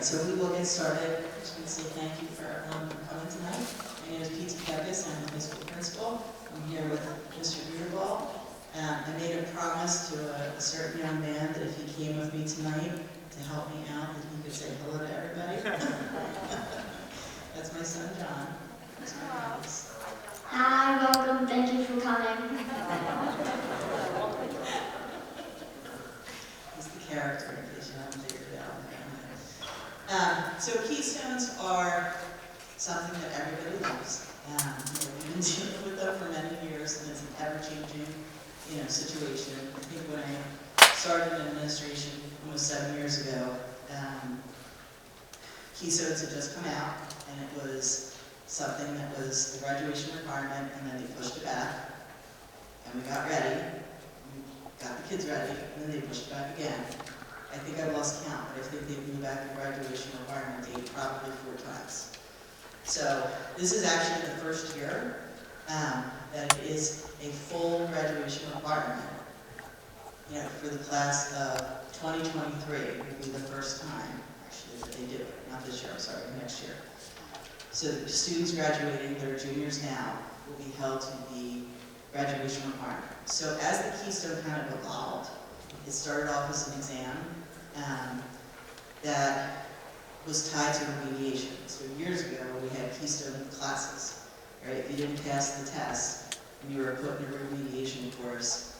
so we will get started. I just want to say thank you for everyone for coming tonight. My name is Pete Pepis, I'm the high school principal. I'm here with Mr. Rubric. I made a promise to a certain young man that if he came with me tonight to help me out, that he could say hello to everybody. That's my son, John. That's my house. Hi, welcome. Thank you for coming. He's the character, in case you haven't figured it out. So Keystones are something that everybody loves. We've been dealing with them for many years, and it's an ever-changing, situation. I think when I started in administration almost 7 years ago, Keystones had just come out, and it was something that was the graduation requirement, and then they pushed it back, and we got ready, got the kids ready, and then they pushed it back again. I think I lost count, but I think they moved back the graduation requirement date probably 4 times. So this is actually the first year that it is a full graduation requirement. For the class of 2023, it will be the first time, actually, that they do it. Not this year, I'm sorry, next year. So the students graduating that are juniors now will be held to the graduation requirement. So as the Keystone kind of evolved, it started off as an exam that was tied to remediation. So years ago, we had Keystone classes, right? If you didn't pass the test, and you were put in a remediation course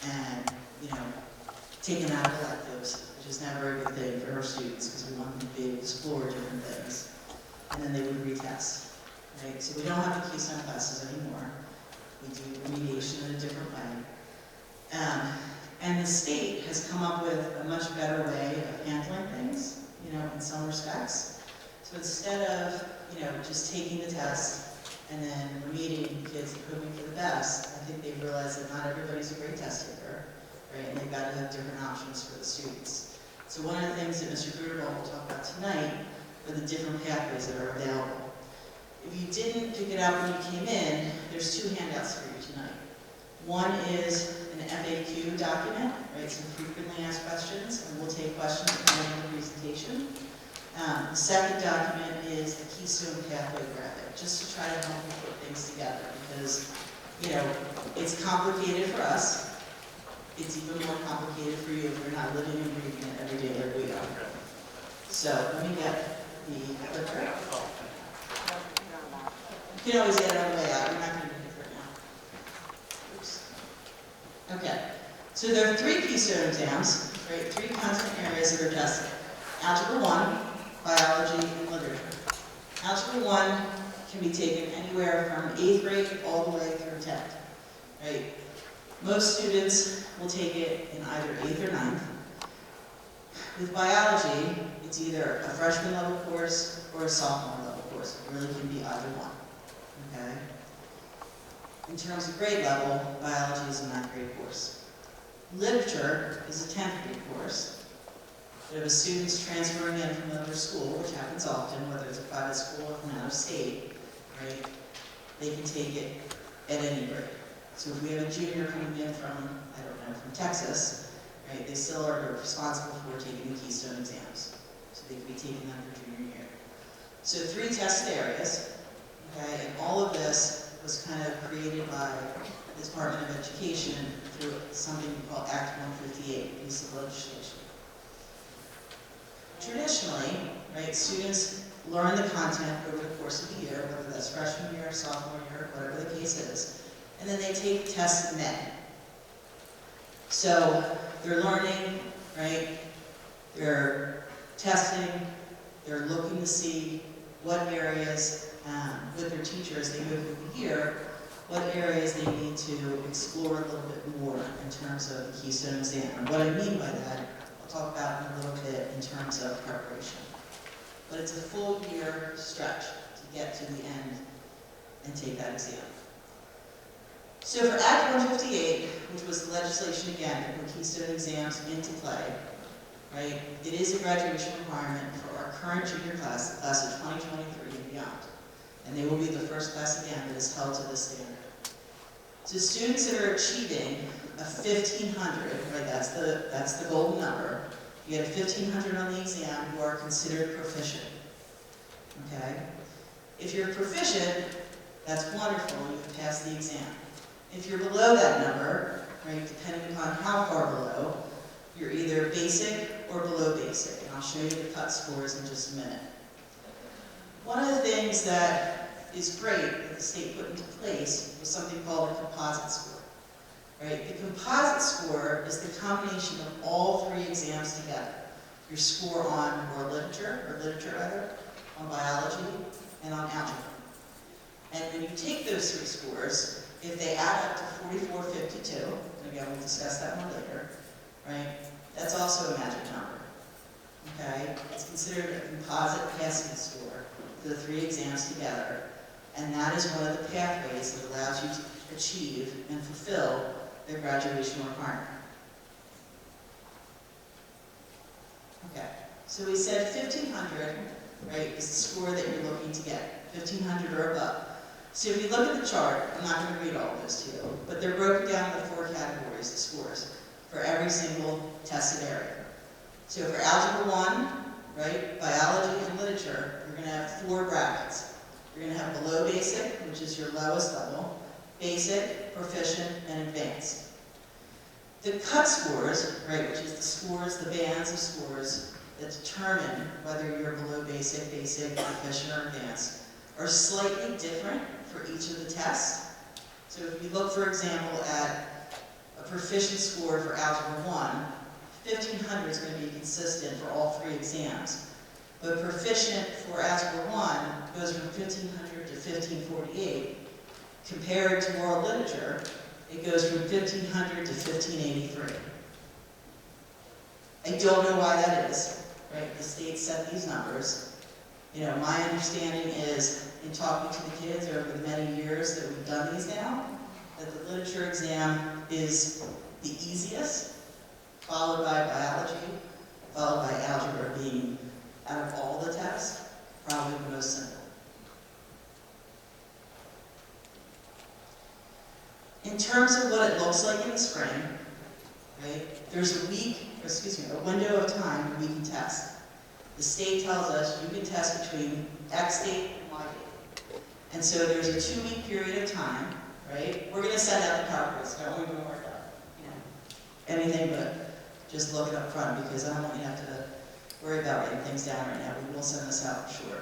and, taken out of electives, which is never a good thing for our students because we want them to be able to explore different things. And then they would retest, right? So we don't have the Keystone classes anymore. We do remediation in a different way. And the state has come up with a much better way of handling things, in some respects. So instead of, just taking the test and then remediating the kids and hoping for the best, I think they've realized that not everybody's a great test taker, right? And they've got to have different options for the students. So one of the things that Mr. Rubric will talk about tonight are the different pathways that are available. If you didn't pick it up when you came in, there's 2 handouts for you tonight. One is an FAQ document, right, some frequently asked questions, and we'll take questions at the end of the presentation. The second document is the Keystone Pathway Graphic, just to try to help you put things together, because, it's complicated for us. It's even more complicated for you if you're not living and breathing it every day like we are. So let me get the clicker. You can always get it on the way out. You're not going to need it right now. Oops. Okay. So there are 3 Keystone exams, right? 3 content areas that are tested. Algebra I, biology, and literature. Algebra I can be taken anywhere from 8th grade all the way through 10th, right? Most students will take it in either 8th or 9th. With biology, it's either a freshman level course or a sophomore level course. It really can be either one, okay? In terms of grade level, biology is a 9th grade course. Literature is a 10th grade course. But if a student's transferring in from another school, which happens often, whether it's a private school or from out of state, right, they can take it at any grade. So if we have a junior coming in from, from Texas, right, they still are responsible for taking the Keystone exams. So they can be taking them for junior year. So 3 tested areas, okay, and all of this was kind of created by the Department of Education through something we call Act 158, piece of legislation. Traditionally, right, students learn the content over the course of the year, whether that's freshman year, sophomore year, whatever the case is, and then they take the test in May. So they're learning, right, they're testing, they're looking to see what areas, with their teachers, they go through the year, what areas they need to explore a little bit more in terms of the Keystone exam. And what I mean by that, I'll talk about in a little bit in terms of preparation. But it's a full year stretch to get to the end and take that exam. So for Act 158, which was the legislation again that put Keystone exams into play, right, it is a graduation requirement for our current junior class, the class of 2023 and beyond. And they will be the first class again that is held to this standard. So students that are achieving a 1,500, right, that's the golden number, you get a 1,500 on the exam, you are considered proficient. Okay? If you're proficient, that's wonderful, you've passed the exam. If you're below that number, right, depending upon how far below, you're either basic or below basic, and I'll show you the cut scores in just a minute. One of the things that is great that the state put into place was something called a composite score. Right? The composite score is the combination of all three exams together. Your score on world literature, or literature rather, on biology, and on algebra. And when you take those three scores, if they add up to 4452, and again we'll discuss that one later, right? That's also a magic number. Okay? It's considered a composite passing score for the three exams together, and that is one of the pathways that allows you to achieve and fulfill their graduation requirement. Okay, so we said 1,500, right, is the score that you're looking to get, 1,500 or above. So if you look at the chart, I'm not going to read all of those to you, but they're broken down into 4 categories, the scores, for every single tested area. So for Algebra I, right, biology and literature, you're going to have 4 brackets. You're going to have below basic, which is your lowest level, basic, proficient, and advanced. The cut scores, right, which is the scores, the bands of scores that determine whether you're below basic, basic, proficient, or advanced, are slightly different for each of the tests. So if you look, for example, at a proficient score for Algebra I, 1,500 is going to be consistent for all 3 exams. But proficient for Algebra I goes from 1,500 to 1,548. Compared to world literature, it goes from 1,500 to 1,583. I don't know why that is, right? The state set these numbers. You know, my understanding is, in talking to the kids over the many years that we've done these now, that the literature exam is the easiest, followed by biology, followed by algebra being, out of all the tests, probably the most simple. In terms of what it looks like in the spring, right, there's a window of time when we can test. The state tells us you can test between X date and Y date. And so there's a 2-week period of time, right? We're going to send out the PowerPoints, don't even worry about anything but just look it up front, because I don't want you to have to worry about writing things down right now. We will send this out for sure.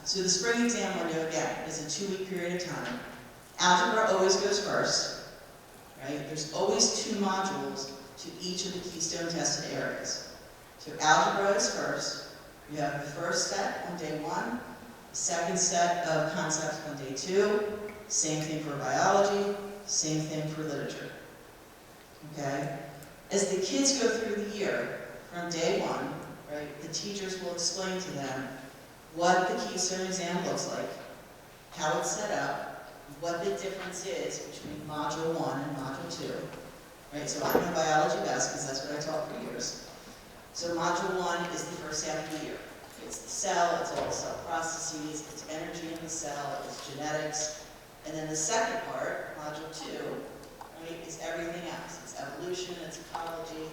So the spring exam window, again, is a 2-week period of time. Algebra always goes first, right? There's always 2 modules to each of the Keystone tested areas. So algebra is first. You have the first set on day 1, the second set of concepts on day 2, same thing for biology, same thing for literature. Okay? As the kids go through the year, from day 1, right, the teachers will explain to them what the Keystone exam looks like, how it's set up, what the difference is between Module 1 and Module 2. Right, so I know biology best because that's what I taught for years. So Module 1 is the first half of the year. It's the cell, it's all the cell processes, it's energy in the cell, it's genetics. And then the second part, Module 2, right, is everything else. It's evolution, it's ecology.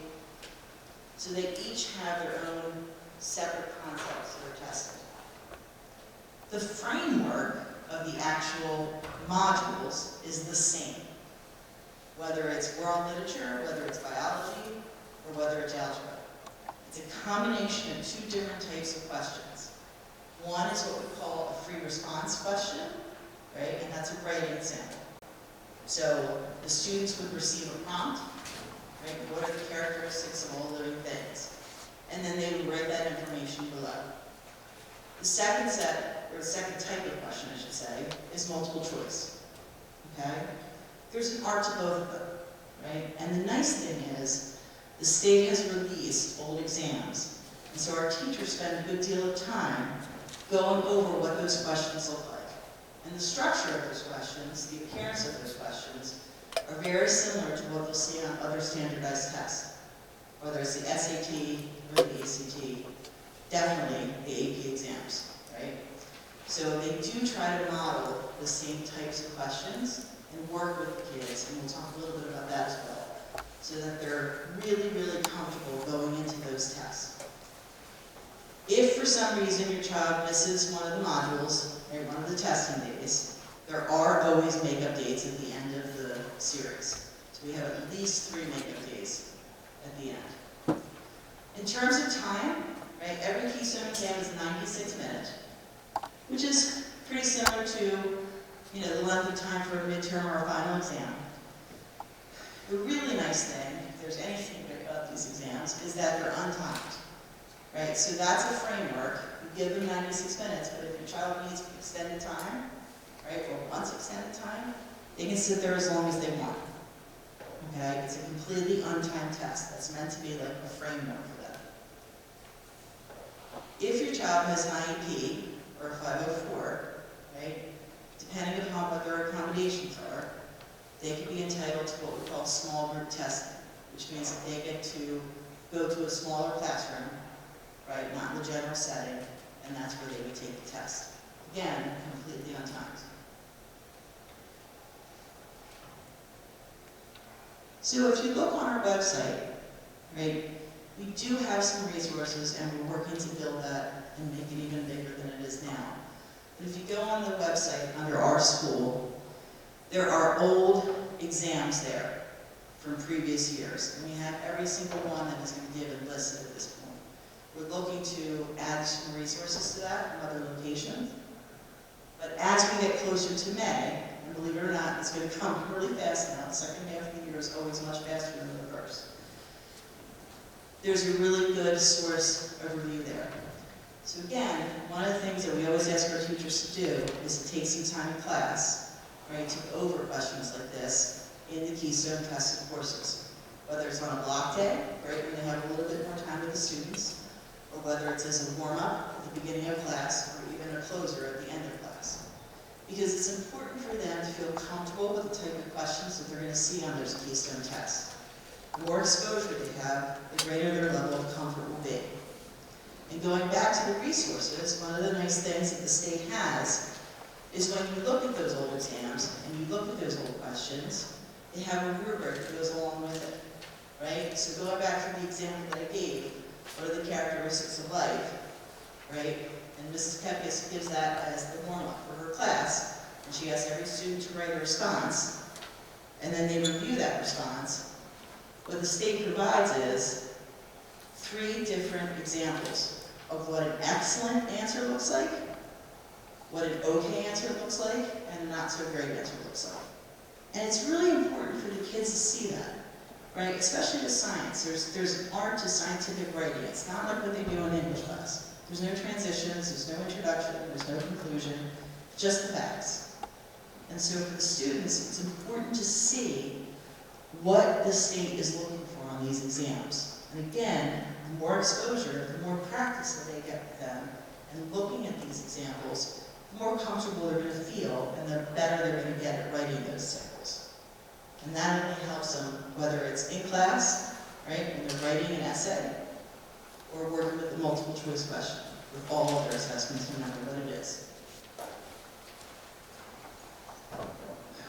So they each have their own separate concepts that are tested. The framework of the actual modules is the same, whether it's world literature, whether it's biology, or whether it's algebra. It's a combination of 2 different types of questions. One is what we call a free response question, right? And that's a writing example. So the students would receive a prompt, right? What are the characteristics of all living things? And then they would write that information below. The second set, or the second type of question, I should say, is multiple choice. Okay? There's an art to both of them, right? And the nice thing is, the state has released old exams, and so our teachers spend a good deal of time going over what those questions look like. And the structure of those questions, the appearance of those questions, are very similar to what they'll see on other standardized tests, whether it's the SAT or the ACT, definitely the AP exams, right? So they do try to model the same types of questions and work with the kids, and we'll talk a little bit about that as well. so that they're really, really comfortable going into those tests. If for some reason your child misses one of the modules, or one of the testing days, there are always makeup days at the end of the series. So we have at least 3 makeup days at the end. In terms of time, right, every Keystone exam is 96 minutes, which is pretty similar to the length of time for a midterm or a final exam. The really nice thing, if there's anything great about these exams, is that they're untimed. Right? So that's a framework. You give them 96 minutes, but if your child needs extended time, right, or wants extended time, they can sit there as long as they want. Okay? It's a completely untimed test that's meant to be like a framework for them. If your child has an IEP or a 504, right, depending upon what their accommodations are, they can be entitled to what we call small group testing, which means that they get to go to a smaller classroom, right, not in the general setting, and that's where they would take the test. Again, completely untimed. So if you look on our website, right, we do have some resources, and we're working to build that and make it even bigger than it is now. But if you go on the website under our school, there are old exams there from previous years, and we have every single one that has been given listed at this point. We're looking to add some resources to that from other locations, but as we get closer to May, and believe it or not, it's going to come really fast now. The second half of the year is always much faster than the first. There's a really good source overview there. So again, one of the things that we always ask our teachers to do is to take some time in class, right, to go over questions like this in the Keystone tested courses. Whether it's on a block day, right, when they have a little bit more time with the students, or whether it's as a warm-up at the beginning of class, or even a closer at the end of class. Because it's important for them to feel comfortable with the type of questions that they're going to see on those Keystone tests. The more exposure they have, the greater their level of comfort will be. And going back to the resources, one of the nice things that the state has is when you look at those old exams and you look at those old questions, they have a rubric that goes along with it, right? So going back to the example that I gave, what are the characteristics of life, right? And Mrs. Kepis gives that as the warm-up for her class, and she asks every student to write a response, and then they review that response. What the state provides is 3 different examples of what an excellent answer looks like, what an okay answer looks like, and a not so great answer looks like. And it's really important for the kids to see that, right? Especially with science. There's an art to scientific writing. It's not like what they do in English class. There's no transitions, there's no introduction, there's no conclusion, just the facts. And so for the students, it's important to see what the state is looking for on these exams. And again, the more exposure, the more practice that they get with them, and looking at these examples, the more comfortable they're going to feel, and the better they're going to get at writing those samples. And that only helps them, whether it's in class, right, when they're writing an essay, or working with the multiple choice question, with all of their assessments, no matter what it is.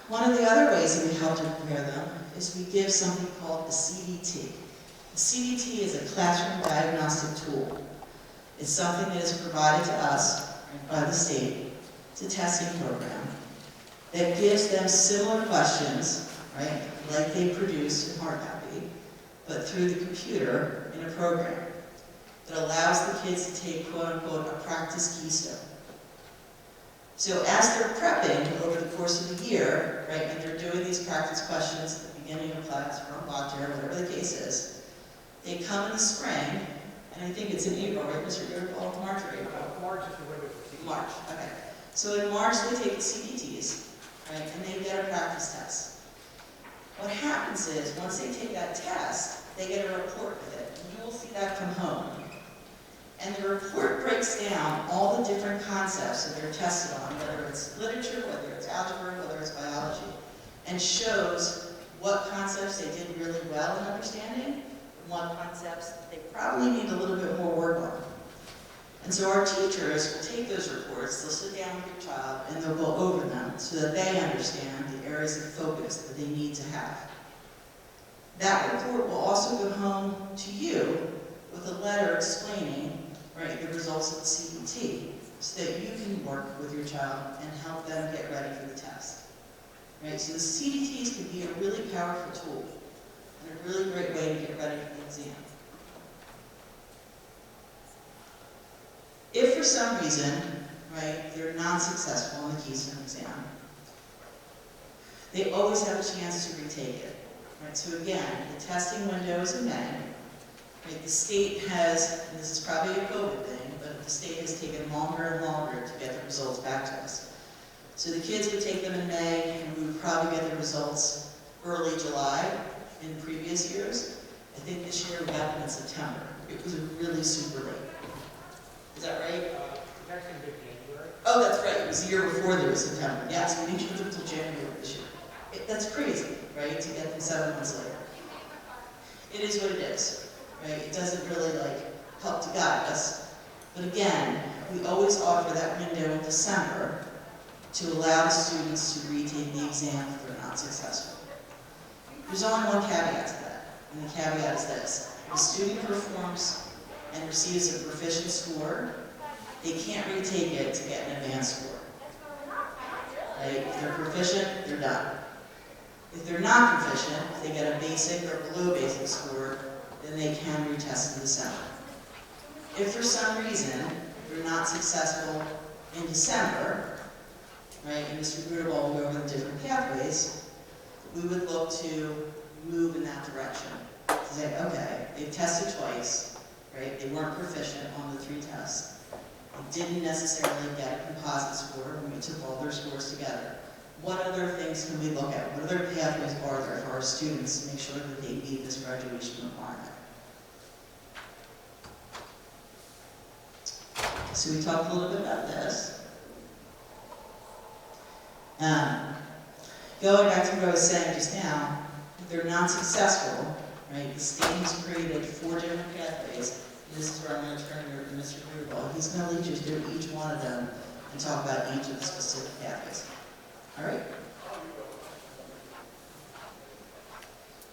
One of the other ways that we help to prepare them is we give something called the CDT. The CDT is a classroom diagnostic tool. It's something that is provided to us by the state. It's a testing program that gives them similar questions, right, like they produce in hard copy, but through the computer in a program that allows the kids to take, quote-unquote, a practice Keystone. So as they're prepping over the course of the year, right, and they're doing these practice questions at the beginning of class or on block day or whatever the case is, they come in the spring, and I think it's in April, right, Mr. Dearfall? March or April? March is the window for CDTs. March, okay. So in March they take the CDTs, right, and they get a practice test. What happens is, once they take that test, they get a report with it. And you will see that come home. And the report breaks down all the different concepts that they're tested on, whether it's literature, whether it's algebra, whether it's biology, and shows what concepts they did really well in understanding, and what concepts they probably need a little bit more work on. And so our teachers will take those reports, they'll sit down with your child, and they'll go over them so that they understand the areas of focus that they need to have. That report will also go home to you with a letter explaining, right, the results of the CBT, so that you can work with your child and help them get ready for the test. Right? So the CBTs can be a really powerful tool and a really great way to get ready for the exam. If for some reason, right, they're non-successful in the Keystone exam, they always have a chance to retake it. Right? So again, the testing window is in May. Right? The state has, and this is probably a COVID thing, but the state has taken longer and longer to get the results back to us. So the kids would take them in May, and we would probably get the results early July in previous years. I think this year we got them in September. It was really super late. Is that right? January. Oh, that's right. It was the year before there was September. Yeah, so we didn't get them until January this year. That's crazy, right, to get them 7 months later. It is what it is, right? It doesn't really, help to guide us. But again, we always offer that window in December to allow the students to retake the exam if they're not successful. There's only one caveat to that, and the caveat is this. If a student performs and receives a proficient score, they can't retake it to get an advanced score. Right? If they're proficient, they're done. If they're not proficient, if they get a basic or below basic score, then they can retest in December. If for some reason they're not successful in December, right, and Mr. Gruder will go over the different pathways, we would look to move in that direction. To say, okay, they've tested twice, right, they weren't proficient on the 3 tests. They didn't necessarily get a composite score when we took all their scores together. What other things can we look at? What other pathways are there for our students to make sure that they meet this graduation requirement? So we talked a little bit about this. Going back to what I was saying just now, if they're not successful, right, the state has created 4 different pathways. This is where I'm going to turn it over to Mr. Gruder. He's going to lead you through each one of them and talk about each of the specific pathways. All right?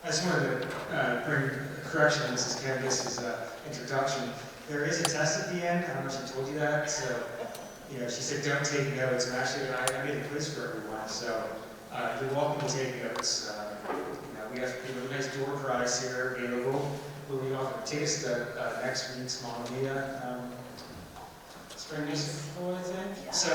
I just wanted to bring a correction to Mrs. Candace's introduction. There is a test at the end. I don't know if she told you that. So, she said don't take notes. And actually, I made a quiz for everyone. So, you're welcome to take notes. We have a nice door prize here available. We'll be offering tickets to next week's Mamma Mia spring musical, I think. Yeah. So,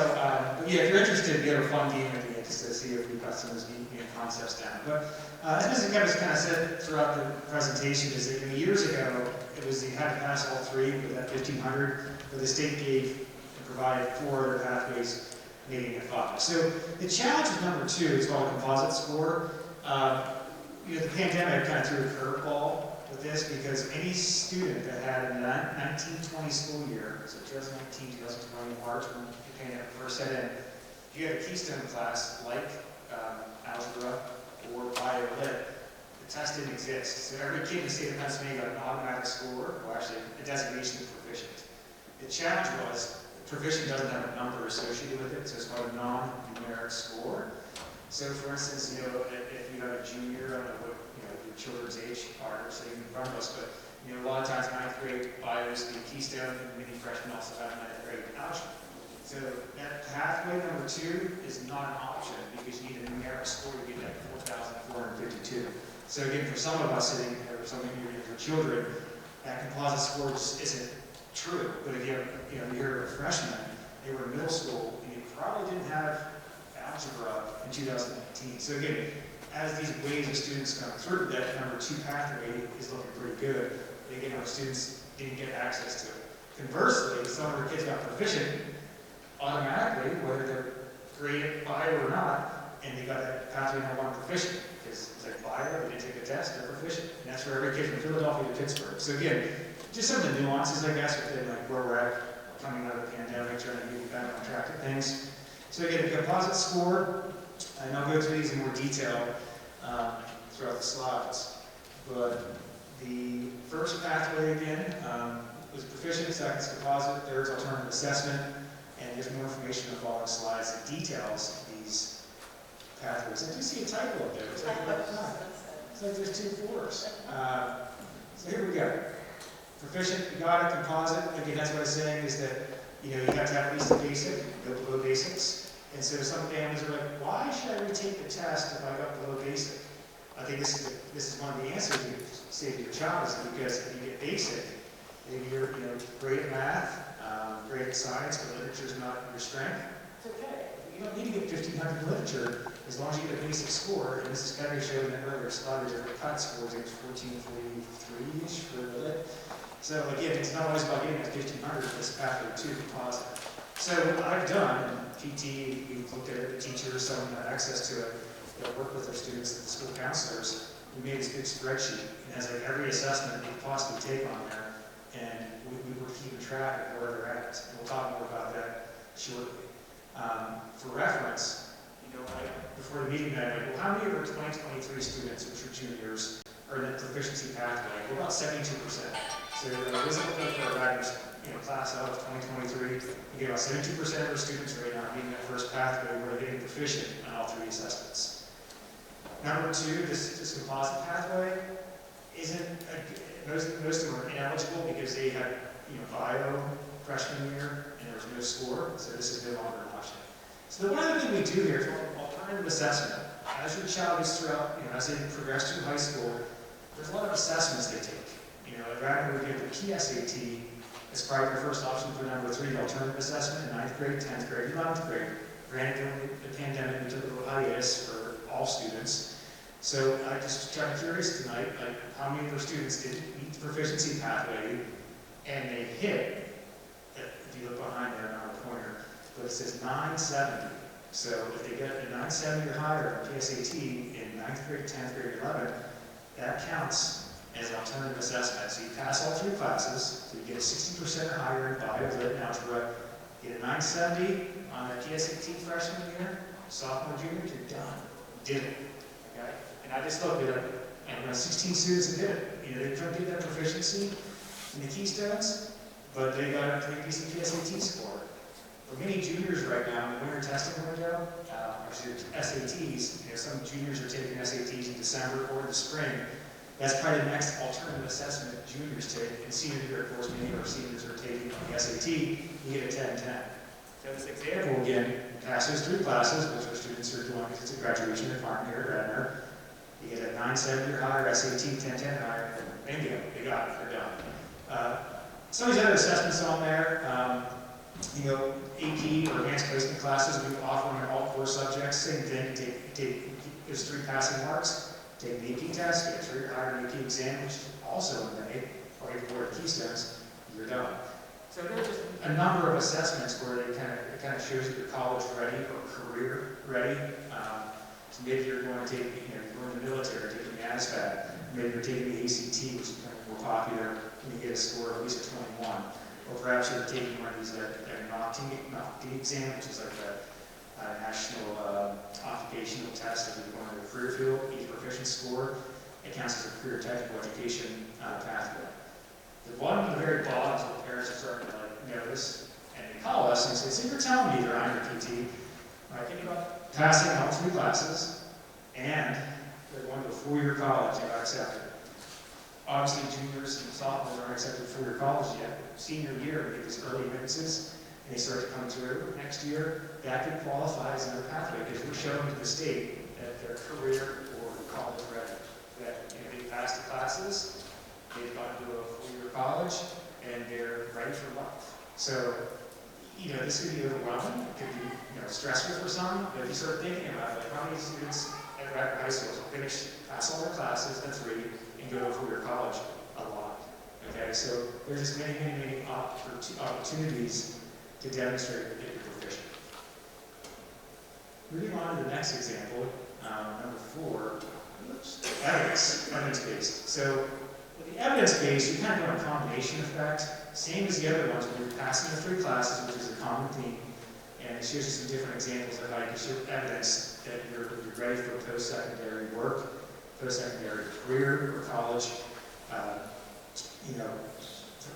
if you're interested, we have a fun game at the end just to see if we've got some of those concepts down. But as Mrs. Kevin kind of said throughout the presentation, is that years ago, it was you had to pass all 3 with that 1,500, but the state gave and provided 4 other pathways, making it 5. So the challenge with number 2 is called a composite score. The pandemic kind of threw a curveball with this because any student that had a 1920 school year, so 2019, 2020, March, when the pandemic first set in, if you had a Keystone class like Algebra or Bio Lit, the test didn't exist. So every kid in the state of Pennsylvania got an automatic score, or actually a designation of proficient. The challenge was proficient doesn't have a number associated with it, so it's called a non-numeric score. So for instance, if you have a junior, I don't know what your children's age are sitting in front of us, but a lot of times 9th grade bios, the Keystone, and many freshmen also have 9th grade algebra. So that pathway number 2 is not an option because you need a numeric score to get that 4,452. So again, for some of us sitting here, or some of your children, that composite score just isn't true. But if you're a freshman, they were in middle school, and you probably didn't have algebra in 2019. So again, as these waves of students come through, that number 2 pathway is looking pretty good. Again, our students didn't get access to it. Conversely, some of our kids got proficient automatically, whether they're graded bio or not, and they got that pathway number 1 proficient. Because it's like bio, they didn't take a test, they're proficient. And that's for every kid from Philadelphia to Pittsburgh. So again, just some of the nuances, I guess, within where we're at coming out of the pandemic, trying to get back on track to things. So again, the composite score, and I'll go through these in more detail throughout the slides. But the first pathway again was proficient, second is composite, third is alternative assessment, and there's more information in the following slides that details these pathways. I do see a typo up there. Is that correct? It's like there's 2 4s. So here we go. Proficient, you got it. Composite, again, that's what I was saying, is that, you know, you have to have at least the basic, go below basics. And so some families are like, why should I retake the test if I got below basic? I think this is one of the answers you say to your child, is because if you get basic, maybe you're, you know, great at math, great at science, but literature is not your strength. It's okay. You don't need to get 1,500 in literature as long as you get a basic score. And this is kind of showing that earlier slide, different cut scores, I think it's 1443-ish for lit. So again, it's not always about getting that 1,500, it's pathway to composite. So I've done, in PT, we've looked at it, the teachers, some have access to it, they'll work with their students and the school counselors. We made this big spreadsheet, and it has like every assessment we could possibly take on there, and we were keeping track of where they're at. And we'll talk more about that shortly. For reference, you know, before the meeting tonight, like, well, how many of our 2023 students, which are juniors, are in the proficiency pathway? We're about 72%. So this is for our Radnor class out of 2023. We get about 72% of our students right now being that first pathway where they're getting proficient on all 3 assessments. Number 2, this composite pathway isn't, most of them are ineligible because they had, you know, bio freshman year and there was no score, so this is no longer an option. So the one other thing we do here is alternative assessment. As your child is throughout, you know, as they progress through high school, there's a lot of assessments they take. You know, I'd rather we give the PSAT as probably the first option for number 3, the alternative assessment in 9th grade, 10th grade, 11th grade. Granted, during the pandemic, we took a little hiatus for all students. So I just kind of curious tonight, like how many of our students didn't meet the proficiency pathway and they hit, if you look behind there on our pointer, but it says 970. So if they get a 970 or higher on PSAT in 9th grade, 10th grade, 11th, that counts as an alternative assessment. So you pass all 3 classes, so you get a 60% or higher in bio, lit, and algebra, get a 970 on the PSAT freshman year, sophomore, junior, you're done. You did it. Okay? And I just looked at it, and around 16 students that did it. You know, they couldn't get that proficiency in the Keystones, but they got a pretty decent PSAT score. For many juniors right now, in the winter testing window, SATs, you know, some juniors are taking SATs in December or in the spring. That's probably the next alternative assessment that juniors take. In senior year, of course, many of our seniors are taking on the SAT, you get a 10-10. So this example, again, pass those 3 classes, which our students are doing because it's a graduation requirement here at Radnor. You get a 970 or higher, SAT, 10-10 higher, bingo, they got it, they're done. Some of these other assessments on there, you know, AP or advanced placement classes, we offer them in all core subjects, same thing, there's 3 passing marks. Take the AP test, get a 3 or higher AP exam, which is also in May, or you can the Keystones, you're done. So there's just a number of assessments where it kind of shows that you're college ready or career ready. So maybe you're going to take, you know, you're in the military, taking the ASVAB, maybe you're taking the ACT, which is kind of more popular, and you get a score of at least a 21. Or perhaps you're taking one of these NOCT exam, which is like a national occupational test if you're going to a career field, each proficiency score. It counts as a career technical education pathway. The one at the very bottom is what parents are starting to like notice, and they call us and say, so you're telling me they're on your PT. Right, think about passing all 3 classes, and they're going to a 4-year college, they are accepted. Obviously, juniors and sophomores aren't accepted for 4-year college yet. Senior year, we get these early advances, and they start to come through next year. That could qualify as another pathway because we're showing to the state that they're career or college ready. That, you know, they passed the classes, they've gone to a 4-year college, and they're ready for life. So, you know, this could be overwhelming. It could be, you know, stressful for some. But if you start thinking about it, like how many students at Radnor High School pass all their classes, that's 3, and go to a 4-year college? A lot. Okay, so there's just many opportunities to demonstrate that you're proficient. Moving on to the next example, number 4, evidence-based. So with the evidence-based, you kind of go on a combination effect, same as the other ones where you're passing the 3 classes, which is a common theme, and it shows you some different examples of how you can show evidence that you're ready for post-secondary work, post-secondary career or college, you know,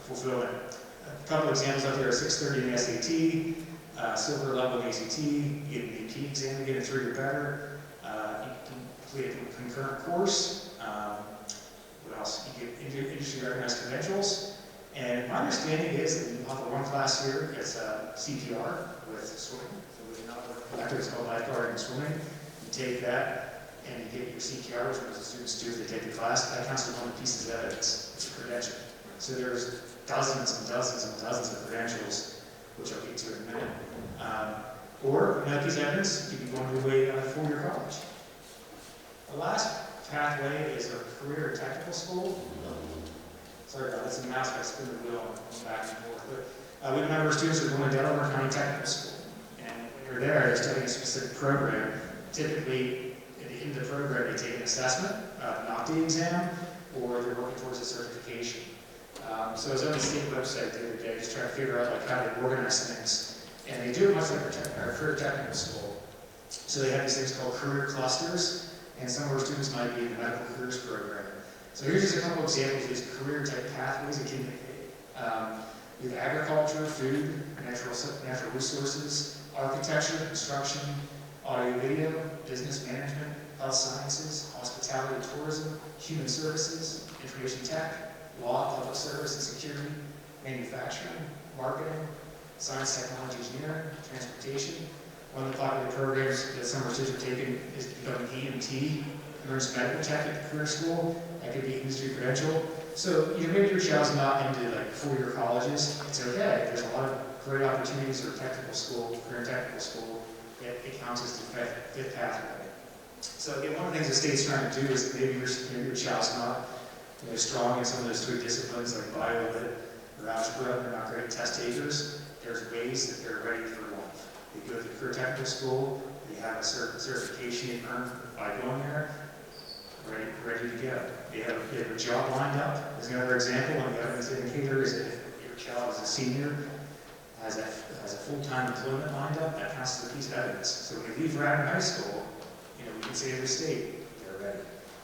fulfillment. A couple examples up there are 630 in the SAT, silver level in ACT, you get an AP exam, you get a 3 or better, you can complete a concurrent course, What else? You get industry recognized credentials. And my understanding is that you have the one class here, it's CPR with swimming. So we know electives called lifeguard and swimming. You take that and you get your CPR, which most of the students do if they take the class. That counts as one of the pieces of evidence. It's a credential. So there's dozens and dozens and dozens of credentials, which I'll get to in a minute. Or another piece of evidence, you can go on your way to a four-year college. The last pathway is a career or technical school. Sorry about that, it's a mouse, I spin the wheel and back and forth. But we have a number of students who are going to Delaware County Technical School. And when you're there, they're studying a specific program. Typically, at the end of the program, they take an assessment, not the exam, or they're working towards a certification. So I was on the state website the other day, just trying to figure out like how they organize things. And they do it much like our career technical school. So they have these things called career clusters, and some of our students might be in the medical careers program. So here's just a couple examples of these career-type pathways that can be made. You have agriculture, food, natural resources, architecture, construction, audio-video, business management, health sciences, hospitality and tourism, human services, information tech, law, public service and security, manufacturing, marketing, science, technology, engineering, transportation. One of the popular programs that some of our students are taking is becoming EMT, emergency medical tech at the career school. That could be industry credential. So, maybe your child's not into like four-year colleges. It's okay. There's a lot of great opportunities for technical school, career technical school. It counts as the fifth pathway. So, again, one of the things the state's trying to do is maybe your child's not strong in some of those three disciplines like bio, lit, or algebra. They're not great test takers. There's ways that they're ready for life. They go to the career technical school. They have a certain certification earned by going there. Ready to go. They have a job lined up. There's another example. One of the evidence indicator is that if your child is a senior, has a full-time employment lined up, that counts as a piece of evidence. So when they leave Radnor High School, we can say to the state, they're ready.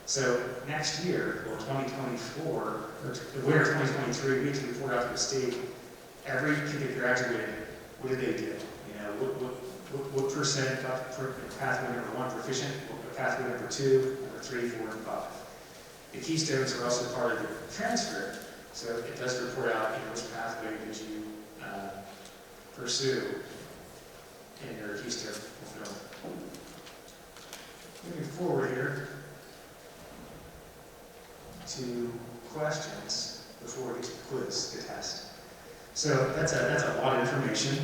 So next year, or 2024, or the winter 2023, we have to report out to the state, every kid that graduated, what did they do? What percent got pathway number 1 proficient, pathway number 2, 3, 4, and 5. The Keystones are also part of the transcript, so it does report out which pathway did you pursue in your Keystone fulfillment. Moving forward here to questions before we get to the quiz, the test. So that's a lot of information,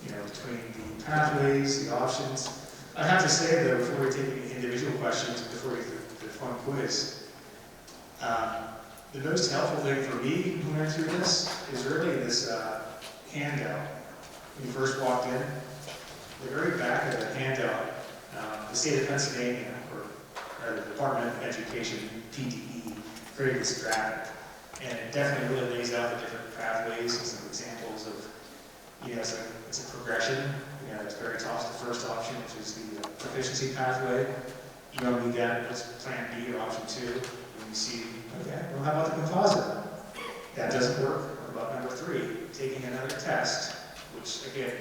between the pathways, the options. I have to say, though, before we take any individual questions, before we get to the fun quiz, the most helpful thing for me when I went through this is really this handout. When you first walked in, the very back of the handout, the state of Pennsylvania, or the Department of Education, PDE, created this graphic. And it definitely really lays out the different pathways and some examples of, it's a progression. It's very top, the first option, which is the proficiency pathway. You don't need that. What's plan B or option 2? And you see, okay, well, how about the composite? That doesn't work. What about number 3? Taking another test, which, again,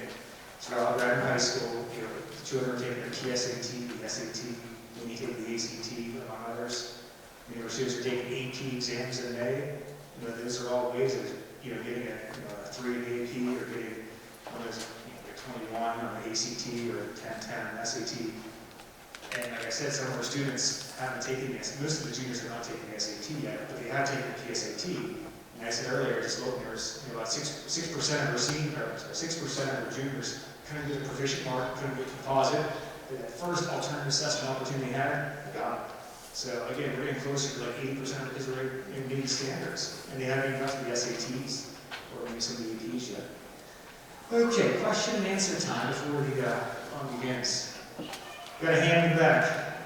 throughout Radnor High School, the children are taking the PSAT, the SAT, when you take the ACT, among others. Students are taking AP exams in May. Those are all ways of, getting a 3 in AP or getting one of those 21 on the ACT or 10 on the SAT. And like I said, some of our students haven't taken this. Most of the juniors have not taken the SAT yet, but they have taken the PSAT. And I said earlier, just looking, there's about 6% of our seniors, 6% of our juniors couldn't get a proficient mark, couldn't get composite. That first alternative assessment opportunity they had, they got it. So again, we're getting closer to like 80% of the kids are in meeting standards, and they haven't even got to the SATs or maybe some of the APs yet. Okay, question and answer time before the fun begins. Got a hand in the back.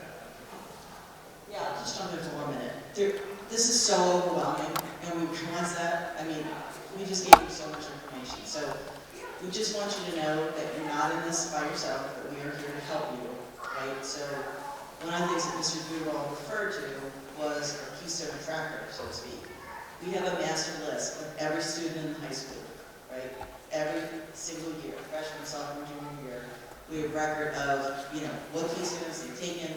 Yeah, I'll just jump in for 1 minute. This is so overwhelming, and we realize that. We just gave you so much information. So we just want you to know that you're not in this by yourself, that we are here to help you, right? So one of the things that Mr. Goodall referred to was our Keystone Tracker, so to speak. We have a master list of every student in the high school, right? Every single year, freshman, sophomore, junior year. We have record of, what Keystones they've taken,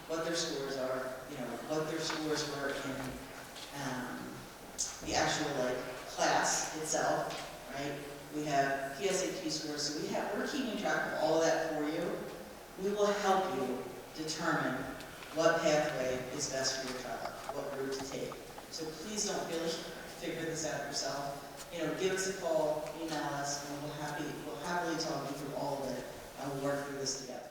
what their scores are, what their scores were in the actual class itself, right? We have PSAT scores, so we're keeping track of all of that for you. We will help you determine what pathway is best for your child, what route to take. So please don't feel like you figure this out yourself. Give us a call, email us, and we'll happily talk you through all of it, and we'll work through this together.